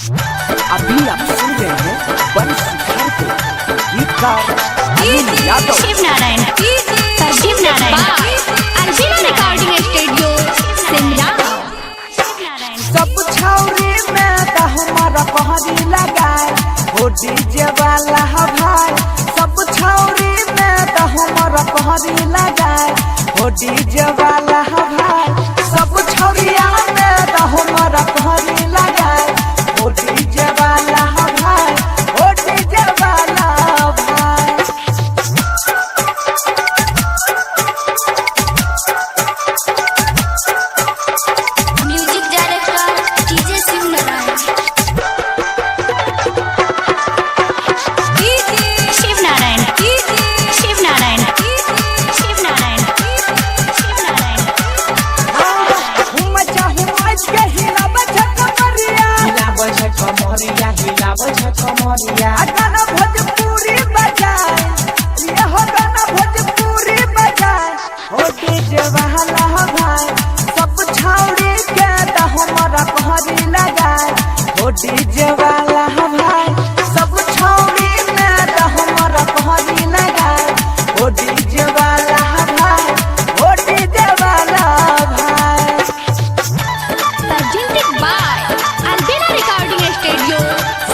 अभी आप सुन रहे हैं बन शिखर के गीतकार शिव नारायण अलबेला रिकॉर्डिंग स्टूडियो सिमरा। सब छौरी में तो हमारा पहरी लगाए हो डीजे वाला भाई। सब छौरी में तो हमारा पहरी लगाए हो डीजे वाला भाई। सब छौरिया में तो हमारा पहरी लगाए हो डीजे वाला भाई, हो डीजे वाला भाई। Music director DJ Shiv Narayan. Shiv Narayan Shiv Narayan Shiv Narayan Shiv Narayan. हम चाहे आज के हिलाब झकमरिया, हिलाब झकमरिया, हिलाब झकमरिया। गाना भोजपुरी बजाए, ये हो गाना भोजपुरी बजाए हो डीजे वाला भाई। सब छौरी के तो हमारा पहरी लगाए हो डीजे वाला भाई। सब छौरी में तो हमारा पहरी लगाए हो डीजे वाला भाई, हो डीजे वाला भाई। Presented by Albela recording studio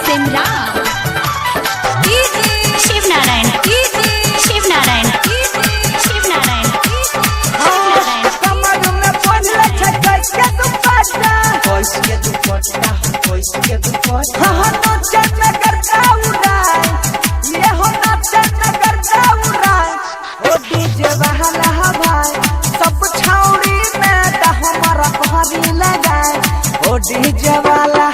Simra. Shiv Narayan Shiv Narayan Shiv Narayan. कमर में पहले छक्के के दुपट्टा, कैसे दुपट्टा, कैसे दुपट्टा। हाँ नचन में करता उड़ाए, ये हो नचन में करता उड़ाए हो डीजे वाला भाई। सब छौरी में तो हमारा पहरी लगाए हो डीजे वाला